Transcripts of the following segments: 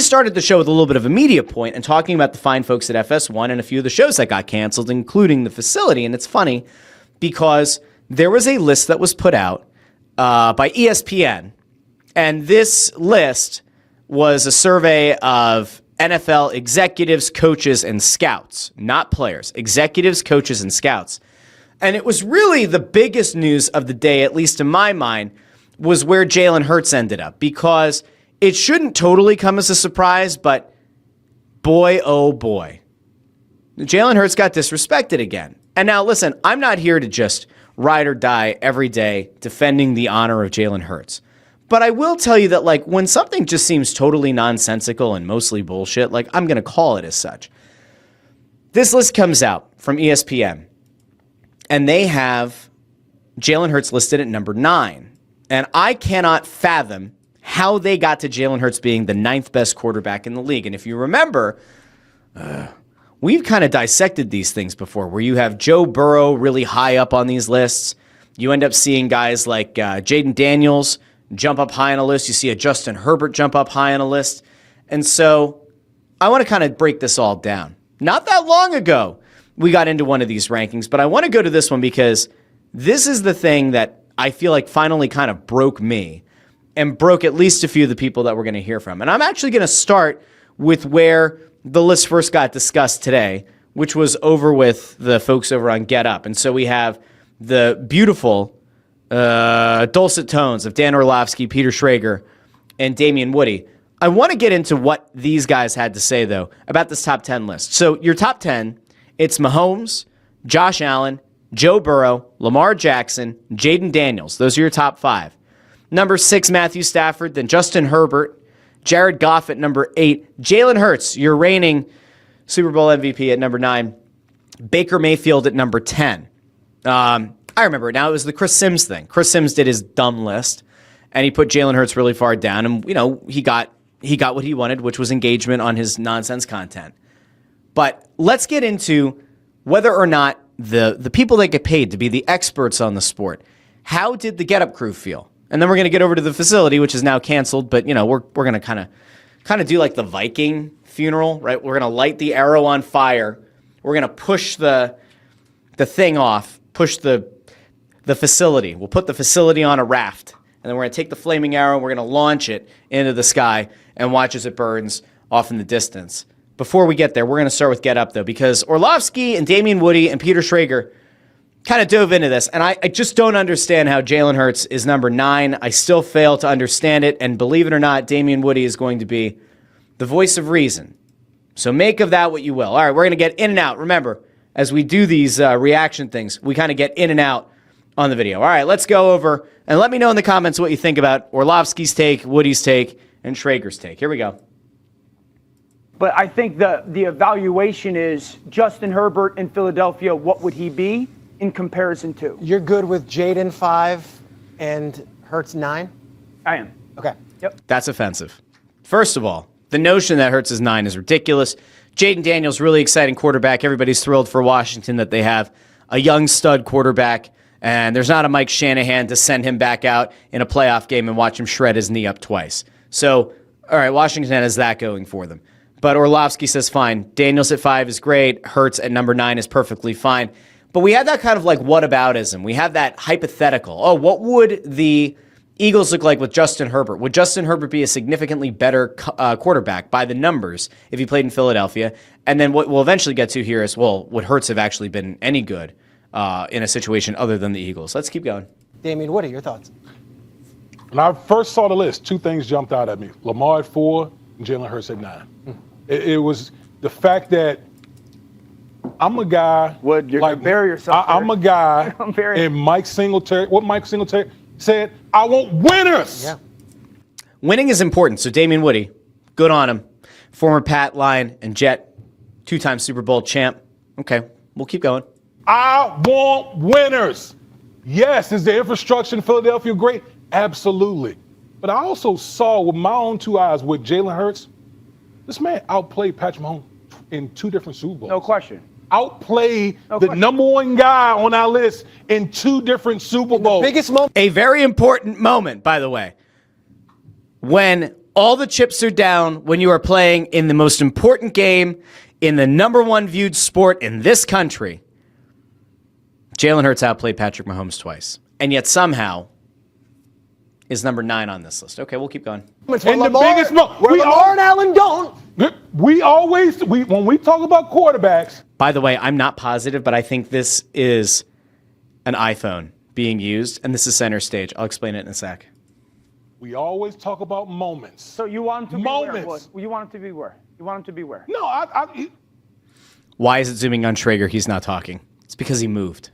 started the show with a little bit of a media point and talking about the fine folks at FS1 and a few of the shows that got canceled, including the facility. And it's funny because there was a list that was put out by ESPN, and this list was a survey of NFL executives, coaches, and scouts, not players, executives, coaches, and scouts. And it was really the biggest news of the day, at least in my mind, was where Jalen Hurts ended up, because it shouldn't totally come as a surprise, but boy, oh boy, Jalen Hurts got disrespected again. And now listen, I'm not here to just ride or die every day defending the honor of Jalen Hurts. But I will tell you that, like, when something just seems totally nonsensical and mostly bullshit, like, I'm going to call it as such. This list comes out from ESPN, and they have Jalen Hurts listed at number 9. And I cannot fathom how they got to Jalen Hurts being the 9th best quarterback in the league. And if you remember, we've kind of dissected these things before, where you have Joe Burrow really high up on these lists. You end up seeing guys like Jaden Daniels jump up high on a list. You see a Justin Herbert jump up high on a list. And so I want to kind of break this all down. Not that long ago, we got into one of these rankings, but I want to go to this one because this is the thing that I feel like finally kind of broke me and broke at least a few of the people that we're going to hear from. And I'm actually going to start with where the list first got discussed today, which was over with the folks over on Get Up. And so we have the beautiful dulcet tones of Dan Orlovsky, Peter Schrager, and Damian Woody. I want to get into what these guys had to say, though, about this top 10 list. So your top 10, it's Mahomes, Josh Allen, Joe Burrow, Lamar Jackson, Jaden Daniels. Those are your top 5. Number 6, Matthew Stafford, then Justin Herbert, Jared Goff at number 8, Jalen Hurts, your reigning Super Bowl MVP at number 9, Baker Mayfield at number 10. I remember it now. It was the Chris Sims thing. Chris Sims did his dumb list, and he put Jalen Hurts really far down, and he got what he wanted, which was engagement on his nonsense content. But let's get into whether or not the people that get paid to be the experts on the sport, how did the Get Up crew feel? And then we're going to get over to the facility, which is now canceled, but we're going to kind of do like the Viking funeral, right? We're going to light the arrow on fire. We're going to push the thing off, push the facility. We'll put the facility on a raft, and then we're going to take the flaming arrow and we're going to launch it into the sky and watch as it burns off in the distance. Before we get there, we're going to start with Get Up, though, because Orlovsky and Damian Woody and Peter Schrager kind of dove into this, and I just don't understand how Jalen Hurts is number 9. I still fail to understand it, and believe it or not, Damian Woody is going to be the voice of reason. So make of that what you will. All right, we're going to get in and out. Remember, as we do these reaction things, we kind of get in and out on the video. All right, let's go over, and let me know in the comments what you think about Orlovsky's take, Woody's take, and Schrager's take. Here we go. But I think the evaluation is Justin Herbert in Philadelphia, what would he be in comparison to? You're good with Jaden 5 and Hurts 9? I am. Okay. Yep. That's offensive. First of all, the notion that Hurts is 9 is ridiculous. Jaden Daniels, really exciting quarterback. Everybody's thrilled for Washington that they have a young stud quarterback, and there's not a Mike Shanahan to send him back out in a playoff game and watch him shred his knee up twice. So, all right, Washington has that going for them. But Orlovsky says, fine. Daniels at 5 is great. Hurts at number 9 is perfectly fine. But we have that kind of like whataboutism. We have that hypothetical. Oh, what would the Eagles look like with Justin Herbert? Would Justin Herbert be a significantly better quarterback by the numbers if he played in Philadelphia? And then what we'll eventually get to here is, well, would Hurts have actually been any good in a situation other than the Eagles? Let's keep going. Damian, what are your thoughts? When I first saw the list, 2 things jumped out at me. Lamar at 4 and Jalen Hurts at 9. It was the fact that I'm a guy. Wood, you're gonna bury yourself. I'm a guy. And Mike Singletary. What Mike Singletary said, I want winners. Yeah. Winning is important. So Damian Woody, good on him. Former Pat, Lion, and Jet, 2-time Super Bowl champ. Okay, we'll keep going. I want winners. Yes, is the infrastructure in Philadelphia great? Absolutely. But I also saw with my own 2 eyes with Jalen Hurts, this man outplayed Patrick Mahomes in 2 different Super Bowls. No question. Outplayed the number 1 guy on our list in 2 different Super Bowls. The biggest moment. A very important moment, by the way. When all the chips are down when you are playing in the most important game in the number one viewed sport in this country. Jalen Hurts outplayed Patrick Mahomes twice, and yet somehow is number 9 on this list. Okay, we'll keep going. And Lamar and Allen don't. When we talk about quarterbacks. By the way, I'm not positive, but I think this is an iPhone being used, and this is center stage. I'll explain it in a sec. We always talk about moments. So you want him to be where? You want him to be where? You want him to be where? No, Why is it zooming on Schrager? He's not talking. It's because he moved.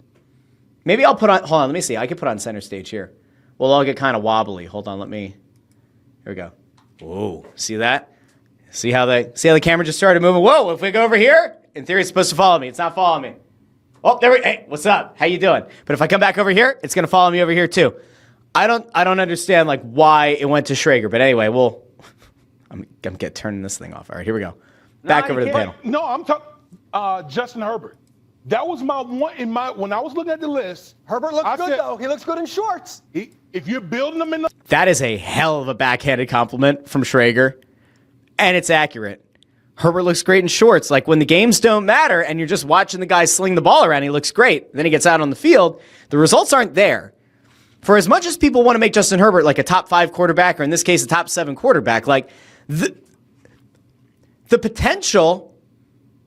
Maybe I'll put on, hold on, let me see. I could put on center stage here. We'll all get kind of wobbly. Hold on, here we go. Whoa, see that? See how the camera just started moving? Whoa, if we go over here, in theory it's supposed to follow me. It's not following me. Oh, hey, what's up? How you doing? But if I come back over here, it's gonna follow me over here too. I don't understand like why it went to Schrager, but anyway, I'm turning this thing off. All right, here we go. Back over to the panel. No, I'm talking Justin Herbert. That was my one when I was looking at the list. Herbert looks good though. He looks good in shorts. If you're building them in the That is a hell of a backhanded compliment from Schrager, and it's accurate. Herbert looks great in shorts. Like when the games don't matter and you're just watching the guy sling the ball around, he looks great. Then he gets out on the field. The results aren't there. For as much as people want to make Justin Herbert like a top 5 quarterback, or in this case, a top 7 quarterback, like the potential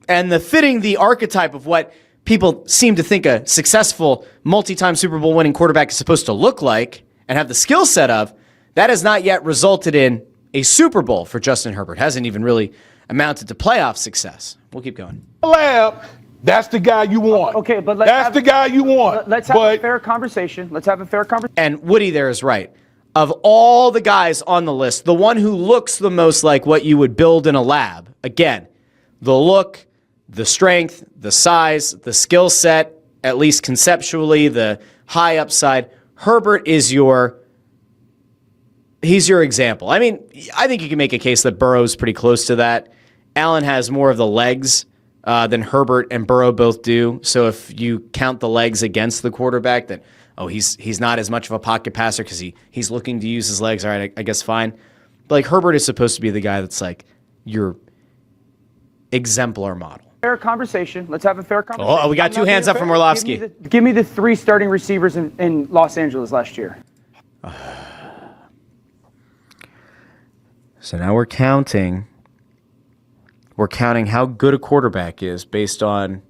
and the fitting the archetype of what people seem to think a successful multi-time Super Bowl winning quarterback is supposed to look like and have the skill set of, that has not yet resulted in a Super Bowl for Justin Herbert. Hasn't even really amounted to playoff success. We'll keep going. Lab, that's the guy you want. Okay, but that's the guy you want. Let's have a fair conversation. And Woody there is right. Of all the guys on the list, the one who looks the most like what you would build in a lab, again, the look, the strength, the size, the skill set, at least conceptually, the high upside, Herbert is he's your example. I mean, I think you can make a case that Burrow's pretty close to that. Allen has more of the legs than Herbert and Burrow both do. So if you count the legs against the quarterback, that he's not as much of a pocket passer because he's looking to use his legs. All right, I guess fine. But like Herbert is supposed to be the guy that's like your exemplar model. Fair conversation. Let's have a fair conversation. Oh, we got 2 hands up from Orlovsky. Give me the 3 starting receivers in Los Angeles last year. So now we're counting how good a quarterback is based on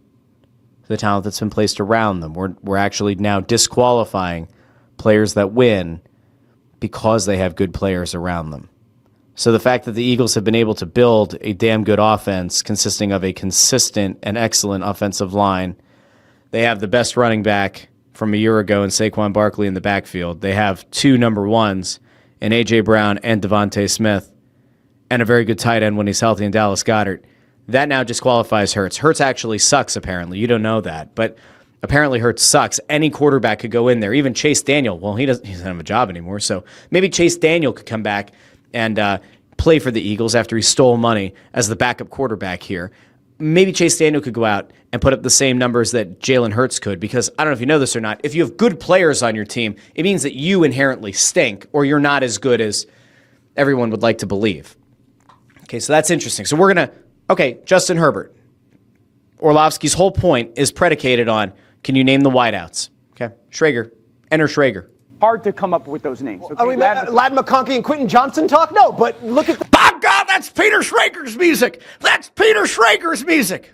the talent that's been placed around them. We're actually now disqualifying players that win because they have good players around them. So the fact that the Eagles have been able to build a damn good offense consisting of a consistent and excellent offensive line, they have the best running back from a year ago in Saquon Barkley in the backfield. They have 2 number 1s in A.J. Brown and Devontae Smith, and a very good tight end when he's healthy in Dallas Goedert. That now disqualifies Hurts. Hurts actually sucks, apparently. You don't know that, but apparently Hurts sucks. Any quarterback could go in there. Even Chase Daniel. Well, he doesn't have a job anymore, so maybe Chase Daniel could come back and play for the Eagles after he stole money as the backup quarterback here. Maybe Chase Daniel could go out and put up the same numbers that Jalen Hurts could, because I don't know if you know this or not, if you have good players on your team, it means that you inherently stink or you're not as good as everyone would like to believe. Okay, so that's interesting. So we're going to, Justin Herbert. Orlovsky's whole point is predicated on, can you name the wideouts? Okay, Schrager. Enter Schrager. Hard to come up with those names. Okay? Are we Ladd McConkey and Quentin Johnson talk? No, but look at By God, that's Peter Schrager's music. That's Peter Schrager's music.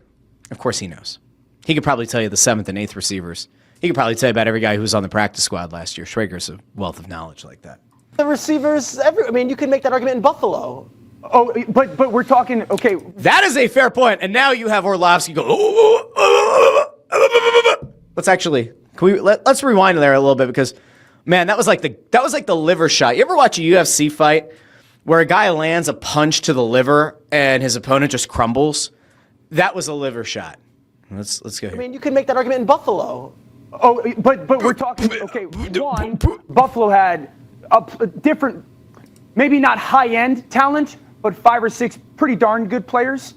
Of course he knows. He could probably tell you the 7th and 8th receivers. He could probably tell you about every guy who was on the practice squad last year. Schrager's a wealth of knowledge like that. the receivers. You can make that argument in Buffalo. Oh, but we're talking, okay. That is a fair point. And now you have Orlovsky go, let's rewind there a little bit, because man, that was like the liver shot. You ever watch a UFC fight where a guy lands a punch to the liver and his opponent just crumbles? That was a liver shot. Let's go here. You can make that argument in Buffalo. Oh, but we're talking, okay, one, Buffalo had a different, maybe not high-end talent, but 5 or 6 pretty darn good players.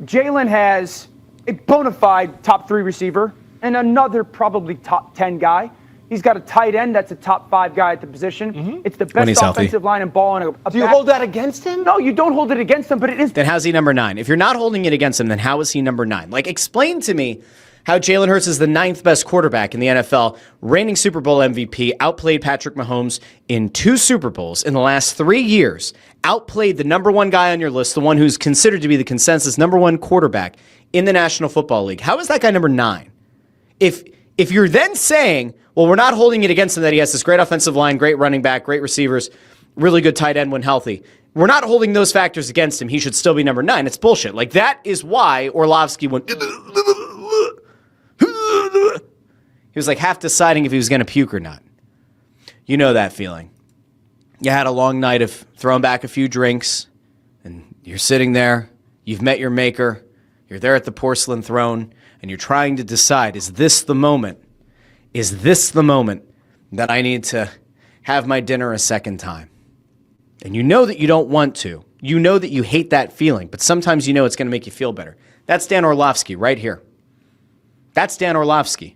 Jalen has a bona fide top 3 receiver and another probably top 10 guy. He's got a tight end that's a top 5 guy at the position. It's the When he's best healthy. offensive line and ball. And Do you hold that against him? No, you don't hold it against him, but it is. Then how's he number 9? If you're not holding it against him, then how is he number 9? Like, explain to me how Jalen Hurts is the 9th best quarterback in the NFL, reigning Super Bowl MVP, outplayed Patrick Mahomes in 2 Super Bowls in the last 3 years, outplayed the number 1 guy on your list, the one who's considered to be the consensus number 1 quarterback in the National Football League. How is that guy number 9? If you're then saying, well, we're not holding it against him that he has this great offensive line, great running back, great receivers, really good tight end when healthy, we're not holding those factors against him. He should still be number 9. It's bullshit. Like, that is why Orlovsky went... He was like half deciding if he was going to puke or not. You know that feeling. You had a long night of throwing back a few drinks, and you're sitting there, you've met your maker, you're there at the porcelain throne, and you're trying to decide, is this the moment? Is this the moment that I need to have my dinner a second time? And you know that you don't want to. You know that you hate that feeling, but sometimes you know it's going to make you feel better. That's Dan Orlovsky right here. That's Dan Orlovsky.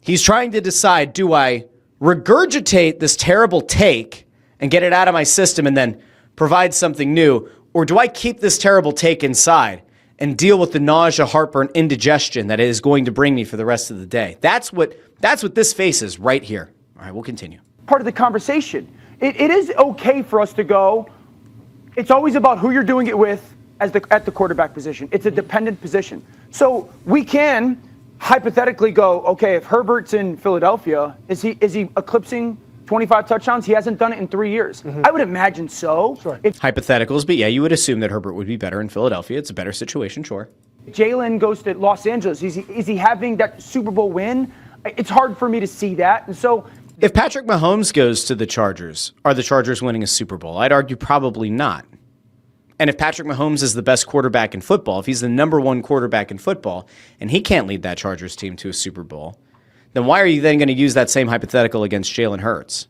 He's trying to decide, do I regurgitate this terrible take and get it out of my system and then provide something new, or do I keep this terrible take inside and deal with the nausea, heartburn, indigestion that it is going to bring me for the rest of the day? That's what this face is right here. All right, we'll continue. Part of the conversation. It is okay for us to go. It's always about who you're doing it with at the quarterback position. It's a dependent position. So we can hypothetically go, okay, if Herbert's in Philadelphia, is he eclipsing 25 touchdowns? He hasn't done it in 3 years. I would imagine so. Sure. If Hypotheticals, but yeah, you would assume that Herbert would be better in Philadelphia. It's a better situation, sure. Jalen goes to Los Angeles, is he having that Super Bowl win? It's hard for me to see that. And so If Patrick Mahomes goes to the Chargers, are the Chargers winning a Super Bowl? I'd argue probably not. And if Patrick Mahomes is the best quarterback in football, if he's the number 1 quarterback in football, and he can't lead that Chargers team to a Super Bowl, then why are you then going to use that same hypothetical against Jalen Hurts?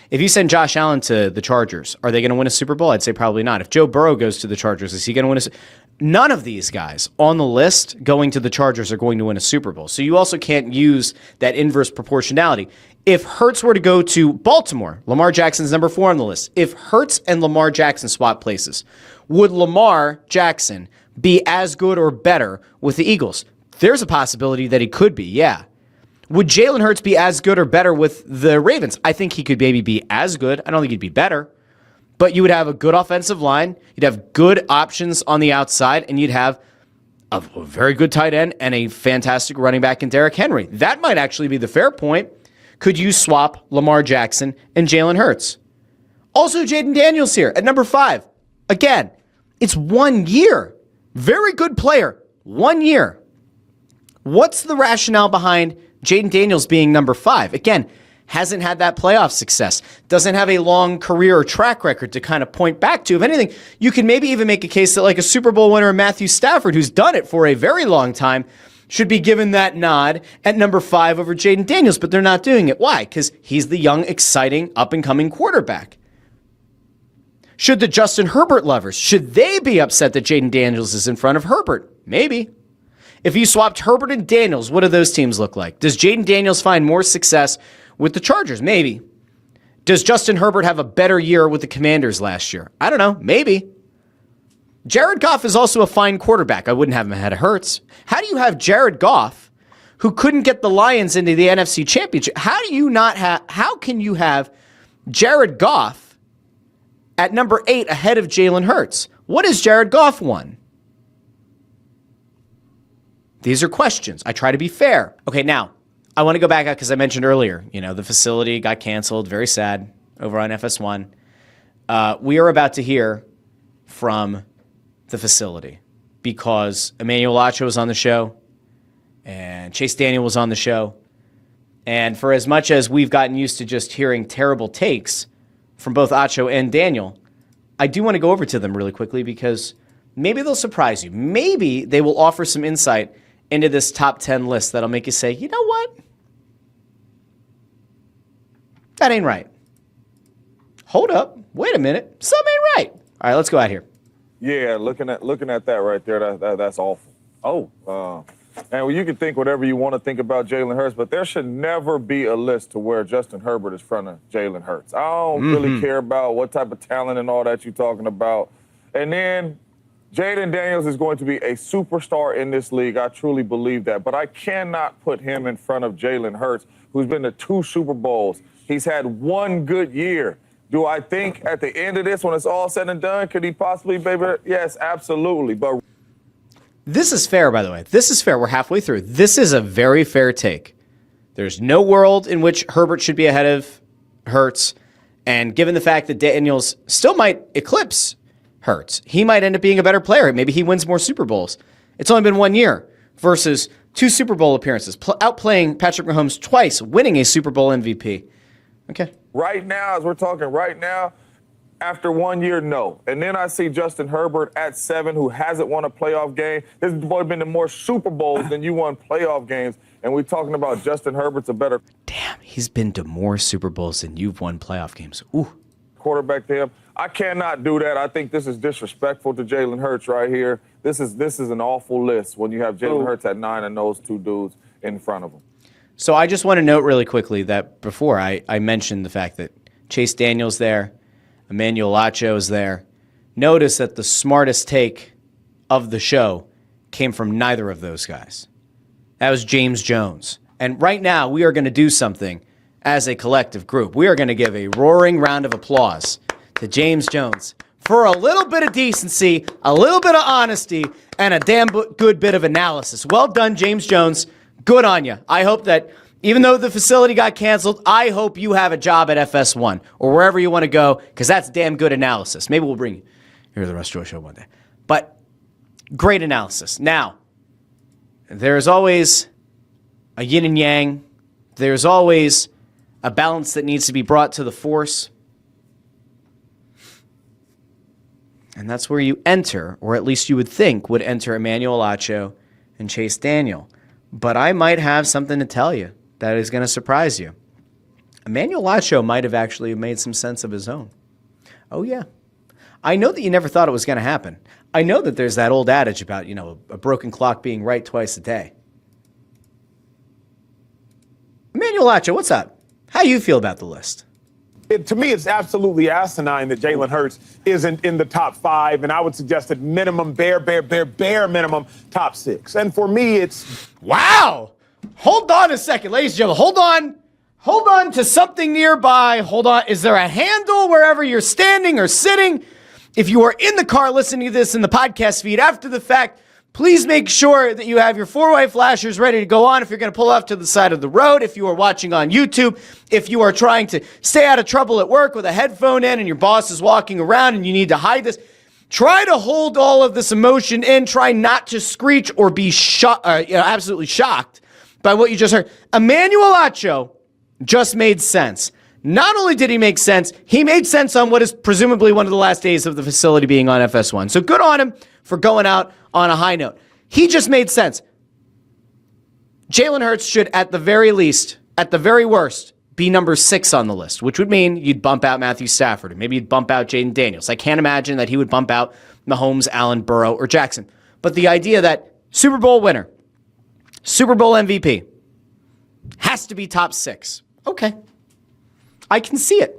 If you send Josh Allen to the Chargers, are they going to win a Super Bowl? I'd say probably not. If Joe Burrow goes to the Chargers, is he going to win a Super Bowl? None of these guys on the list going to the Chargers are going to win a Super Bowl. So you also can't use that inverse proportionality. If Hurts were to go to Baltimore, Lamar Jackson's number 4 on the list. If Hurts and Lamar Jackson swap places, would Lamar Jackson be as good or better with the Eagles? There's a possibility that he could be, yeah. Would Jalen Hurts be as good or better with the Ravens? I think he could maybe be as good. I don't think he'd be better. But you would have a good offensive line, you'd have good options on the outside, and you'd have a very good tight end and a fantastic running back in Derrick Henry. That might actually be the fair point. Could you swap Lamar Jackson and Jalen Hurts? Also, Jaden Daniels here at number 5. Again, it's 1 year. Very good player. 1 year. What's the rationale behind Jaden Daniels being number 5? Again, hasn't had that playoff success, doesn't have a long career or track record to kind of point back to. If anything, you can maybe even make a case that like a Super Bowl winner Matthew Stafford, who's done it for a very long time, should be given that nod at number 5 over Jaden Daniels, but they're not doing it. Why? Because he's the young, exciting, up-and-coming quarterback. Should the Justin Herbert lovers, should they be upset that Jaden Daniels is in front of Herbert? Maybe. If you swapped Herbert and Daniels, what do those teams look like? Does Jaden Daniels find more success with the Chargers? Maybe. Does Justin Herbert have a better year with the Commanders last year? I don't know. Maybe. Jared Goff is also a fine quarterback. I wouldn't have him ahead of Hurts. How do you have Jared Goff, who couldn't get the Lions into the NFC Championship? How can you have Jared Goff at number 8 ahead of Jalen Hurts? What has Jared Goff won? These are questions. I try to be fair. Okay, now, I want to go back out because I mentioned earlier, the facility got canceled. Very sad over on FS1. We are about to hear from the facility because Emmanuel Acho was on the show and Chase Daniel was on the show. And for as much as we've gotten used to just hearing terrible takes from both Acho and Daniel, I do want to go over to them really quickly because maybe they'll surprise you. Maybe they will offer some insight into this top 10 list that'll make you say, you know what? That ain't right. Hold up. Wait a minute. Something ain't right. All right, let's go out here. Yeah, looking at that right there, that's awful. And you can think whatever you want to think about Jalen Hurts, but there should never be a list to where Justin Herbert is in front of Jalen Hurts. I don't really care about what type of talent and all that you're talking about. And then Jaden Daniels is going to be a superstar in this league. I truly believe that. But I cannot put him in front of Jalen Hurts, who's been to 2 Super Bowls. He's had 1 good year. Do I think at the end of this, when it's all said and done, could he possibly be better? Yes, absolutely. But this is fair, by the way. This is fair. We're halfway through. This is a very fair take. There's no world in which Herbert should be ahead of Hurts. And given the fact that Daniels still might eclipse Hurts, he might end up being a better player. Maybe he wins more Super Bowls. It's only been 1 year versus 2 Super Bowl appearances, outplaying Patrick Mahomes twice, winning a Super Bowl MVP. Okay. right now, as we're talking right now, after 1 year, no. And then I see Justin Herbert at 7, who hasn't won a playoff game. This boy been to more Super Bowls than you won playoff games. And we're talking about Justin Herbert's a better Damn, he's been to more Super Bowls than you've won playoff games. Ooh. quarterback to him. I cannot do that. I think this is disrespectful to Jalen Hurts right here. This is an awful list when you have Jalen Hurts at 9 and those 2 dudes in front of him. So I just want to note really quickly that before I mentioned the fact that Chase Daniel's there, Emmanuel Acho's there. Notice that the smartest take of the show came from neither of those guys. That was James Jones. And right now we are going to do something as a collective group. We are going to give a roaring round of applause to James Jones for a little bit of decency, a little bit of honesty, and a damn good bit of analysis. Well done, James Jones. Good on you. I hope that even though the facility got canceled, I hope you have a job at FS1 or wherever you want to go, because that's damn good analysis. Maybe we'll bring you here to the Russ Joy Show one day. But great analysis. Now, there's always a yin and yang. There's always a balance that needs to be brought to the force. And that's where you enter, or at least you would think would enter Emmanuel Acho and Chase Daniel. But I might have something to tell you that is going to surprise you. Emmanuel Acho might have actually made some sense of his own. Oh, yeah. I know that you never thought it was going to happen. I know that there's that old adage about, a broken clock being right twice a day. Emmanuel Acho, what's up? How do you feel about the list? To me, it's absolutely asinine that Jalen Hurts isn't in the top 5, and I would suggest that minimum, bare minimum, top 6. And for me, it's... Wow! Hold on a second, ladies and gentlemen. Hold on to something nearby. Hold on. Is there a handle wherever you're standing or sitting? If you are in the car listening to this in the podcast feed after the fact, please make sure that you have your 4-way flashers ready to go on if you're going to pull off to the side of the road. If you are watching on YouTube, if you are trying to stay out of trouble at work with a headphone in and your boss is walking around and you need to hide this, try to hold all of this emotion in. Try not to screech or be absolutely shocked by what you just heard. Emmanuel Acho just made sense. Not only did he make sense, he made sense on what is presumably one of the last days of the facility being on FS1. So good on him for going out on a high note. He just made sense. Jalen Hurts should, at the very least, at the very worst, be number 6 on the list, which would mean you'd bump out Matthew Stafford and maybe you'd bump out Jaden Daniels. I can't imagine that he would bump out Mahomes, Allen, Burrow, or Jackson. But the idea that Super Bowl winner, Super Bowl MVP, has to be top 6. Okay. I can see it.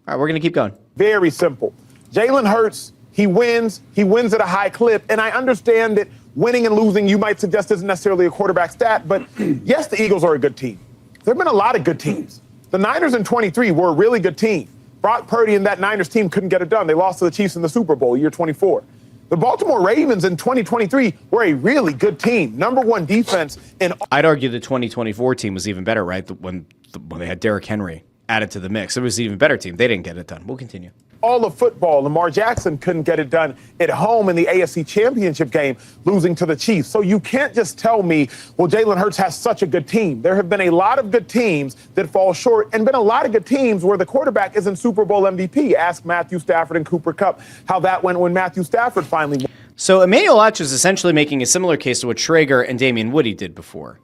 All right, we're going to keep going. Very simple. Jalen Hurts, he wins at a high clip, and I understand that winning and losing, you might suggest, isn't necessarily a quarterback stat, but yes, the Eagles are a good team. There have been a lot of good teams. The Niners in 23 were a really good team. Brock Purdy and that Niners team couldn't get it done. They lost to the Chiefs in the Super Bowl, year 24. The Baltimore Ravens in 2023 were a really good team. Number 1 defense in... I'd argue the 2024 team was even better, right? When they had Derrick Henry added to the mix. It was an even better team. They didn't get it done. We'll continue. All of football, Lamar Jackson couldn't get it done at home in the AFC Championship game, losing to the Chiefs. So you can't just tell me, well, Jalen Hurts has such a good team. There have been a lot of good teams that fall short and been a lot of good teams where the quarterback isn't Super Bowl MVP. Ask Matthew Stafford and Cooper Kupp how that went when Matthew Stafford finally won. So Emmanuel Acho is essentially making a similar case to what Traeger and Damian Woody did before,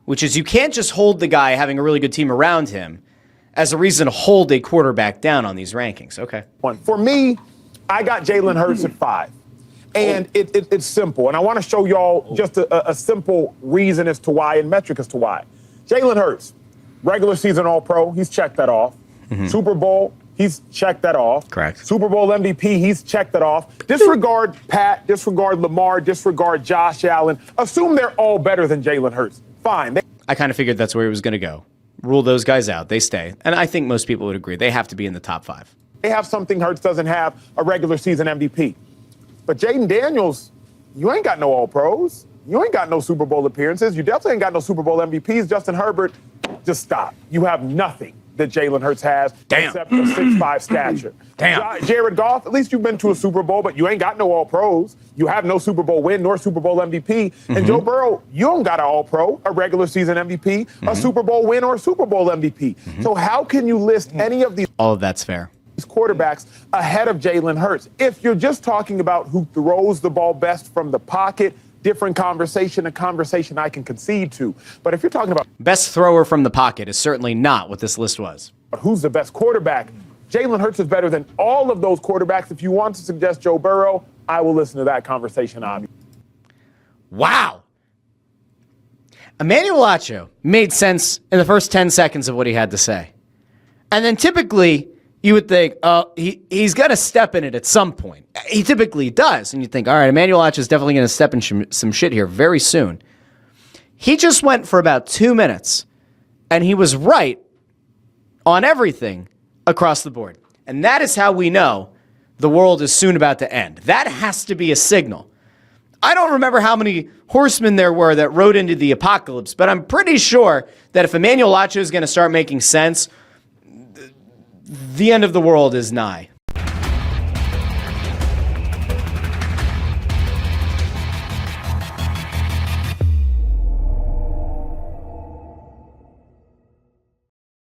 which is you can't just hold the guy having a really good team around him as a reason to hold a quarterback down on these rankings. Okay. For me, I got Jalen Hurts at 5. And it's simple. And I want to show y'all just a simple reason as to why and metric as to why. Jalen Hurts, regular season All-Pro, he's checked that off. Super Bowl, he's checked that off. Correct. Super Bowl MVP, he's checked that off. Disregard Pat, disregard Lamar, disregard Josh Allen. Assume they're all better than Jalen Hurts. Fine. I kind of figured that's where he was going to go. Rule those guys out. They stay. And I think most people would agree. They have to be in the top 5. They have something Hurts doesn't have, a regular season MVP. But Jaden Daniels, you ain't got no All-Pros. You ain't got no Super Bowl appearances. You definitely ain't got no Super Bowl MVPs. Justin Herbert, just stop. You have nothing that Jalen Hurts has except a 6'5" stature. Jared Goff, at least you've been to a Super Bowl, but you ain't got no All-Pros. You have no Super Bowl win nor Super Bowl MVP. And Joe Burrow, you don't got an All-Pro, a regular season MVP, a Super Bowl win or a Super Bowl MVP. So how can you list any of these? All of that's fair. Quarterbacks ahead of Jalen Hurts? If you're just talking about who throws the ball best from the pocket, different conversation, a conversation I can concede to. But if you're talking about best thrower from the pocket is certainly not what this list was. Who's the best quarterback? Jalen Hurts is better than all of those quarterbacks. If you want to suggest Joe Burrow, I will listen to that conversation, obviously. Wow. Emmanuel Acho made sense in the first 10 seconds of what he had to say. And then typically you would think, oh, he's going to step in it at some point. He typically does. And you think, all right, Emmanuel Acho is definitely going to step in some shit here very soon. He just went for about 2 minutes, and he was right on everything across the board. And that is how we know the world is soon about to end. That has to be a signal. I don't remember how many horsemen there were that rode into the apocalypse, but I'm pretty sure that if Emmanuel Acho is going to start making sense, the end of the world is nigh.